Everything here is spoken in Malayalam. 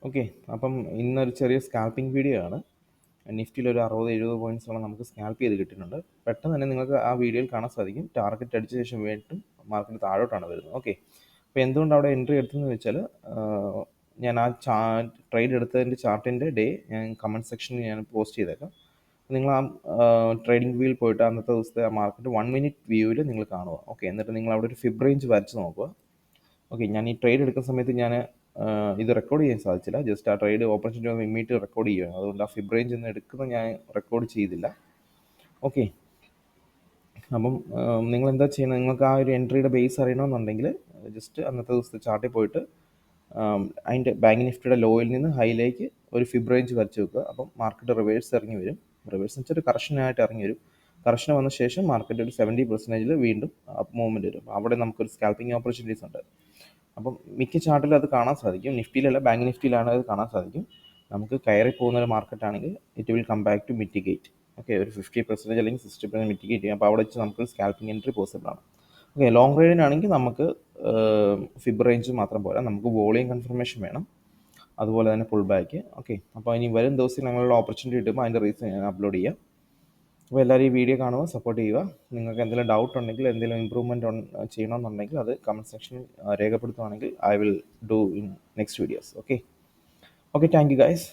ഓക്കെ, അപ്പം ഇന്നൊരു ചെറിയ സ്കാൽപ്പിംഗ് വീഡിയോ ആണ്. നിഫ്റ്റിയിൽ ഒരു 60-70 പോയിൻറ്റ്സോളം നമുക്ക് സ്കാൽപ്പ് ചെയ്ത് കിട്ടുന്നുണ്ട്. പെട്ടെന്ന് തന്നെ നിങ്ങൾക്ക് ആ വീഡിയോയിൽ കാണാൻ സാധിക്കും, ടാർഗറ്റ് അടിച്ച ശേഷം വീണ്ടും മാർക്കറ്റ് താഴോട്ടാണ് വരുന്നത്. ഓക്കെ, അപ്പോൾ എന്തുകൊണ്ട് അവിടെ എൻട്രി എടുത്തതെന്ന് വെച്ചാൽ, ഞാൻ ആ ട്രേഡ് എടുത്തതിൻ്റെ ചാർട്ടിൻ്റെ ഡേ ഞാൻ കമൻറ്റ് സെക്ഷനിൽ ഞാൻ പോസ്റ്റ് ചെയ്തേക്കാം. നിങ്ങൾ ആ ട്രേഡിംഗ് വ്യൂവിൽ പോയിട്ട് അന്നത്തെ ദിവസത്തെ ആ മാർക്കറ്റ് 1 മിനിറ്റ് വ്യൂവിൽ നിങ്ങൾ കാണുക. ഓക്കെ, എന്നിട്ട് നിങ്ങൾ അവിടെ ഒരു ഫിബ് റേഞ്ച് വരച്ച് നോക്കുക. ഓക്കെ, ഞാൻ ഈ ട്രേഡ് എടുക്കുന്ന സമയത്ത് ഞാൻ ഇത് റെക്കോർഡ് ചെയ്യാൻ സാധിച്ചില്ല. ജസ്റ്റ് ആ ട്രേഡ് ഓപ്പർച്യൂണിറ്റി വന്ന് ഇമ്മീഡിയറ്റ് റെക്കോർഡ് ചെയ്യുകയാണ്. അതുകൊണ്ട് ആ ഫിബ് റേഞ്ച് നിന്ന് എടുക്കുന്നത് ഞാൻ റെക്കോർഡ് ചെയ്തില്ല. ഓക്കെ, അപ്പം നിങ്ങൾ എന്താ ചെയ്യുന്നത്, നിങ്ങൾക്ക് ആ ഒരു എൻട്രിയുടെ ബേസ് അറിയണമെന്നുണ്ടെങ്കിൽ ജസ്റ്റ് അന്നത്തെ ദിവസത്തെ ചാർട്ടിൽ പോയിട്ട് അതിൻ്റെ ബാങ്ക് നിഫ്റ്റിയുടെ ലോയിൽ നിന്ന് ഹൈയിലേക്ക് ഒരു ഫിബ് റേഞ്ച് വരച്ച് വെക്കുക. അപ്പം മാർക്കറ്റ് റിവേഴ്സ് ഇറങ്ങി വരും. റിവേഴ്സ് എന്ന് വെച്ചാൽ ഒരു കറക്ഷനായിട്ട് ഇറങ്ങി വരും. കറക്ഷൻ വന്ന ശേഷം മാർക്കറ്റ് ഒരു 70% വീണ്ടും അപ്പ് മൂവ്മെൻറ്റ് വരും. അവിടെ നമുക്കൊരു സ്കാൽപ്പിംഗ് ഓപ്പർച്യൂണിറ്റീസ് ഉണ്ട്. അപ്പം മിക്ക ചാർട്ടിലും അത് കാണാൻ സാധിക്കും. നിഫ്റ്റിയിലല്ല, ബാങ്ക് നിഫ്റ്റിയിലാണ് അത് കാണാൻ സാധിക്കും. നമുക്ക് കയറി പോകുന്ന ഒരു മാർക്കറ്റാണെങ്കിൽ it will come back to mitigate. Okay, ഒരു 50% അല്ലെങ്കിൽ 60% മിറ്റിഗേറ്റ് ചെയ്യും. അപ്പോൾ അവിടെ വെച്ച് നമുക്ക് സ്കാൽപ്പിംഗ് എൻട്രി പോസിബിൾ ആണ്. ഓക്കെ, ലോങ് റൈഡിനാണെങ്കിൽ നമുക്ക് ഫിബ് റേഞ്ച് മാത്രം പോരാ, നമുക്ക് വോളിയം കൺഫർമേഷൻ വേണം, അതുപോലെ തന്നെ പുൾ ബാക്ക്. ഓക്കെ, അപ്പോൾ ഇനി വരും ദിവസം ഞങ്ങളുടെ ഓപ്പർച്യൂണിറ്റി കിട്ടുമ്പോൾ അതിൻ്റെ റീസൺ ഞാൻ അപ്ലോഡ് ചെയ്യാം. അപ്പോൾ എല്ലാവരും ഈ വീഡിയോ കാണുക, സപ്പോർട്ട് ചെയ്യുക. നിങ്ങൾക്ക് എന്തെങ്കിലും ഡൗട്ട് ഉണ്ടെങ്കിൽ, എന്തെങ്കിലും ഇമ്പ്രൂവ്മെൻറ്റ് ചെയ്യണമെന്നുണ്ടെങ്കിൽ അത് കമൻറ്റ് സെക്ഷനിൽ രേഖപ്പെടുത്തുകയാണെങ്കിൽ I will do in next videos. Okay, thank you guys.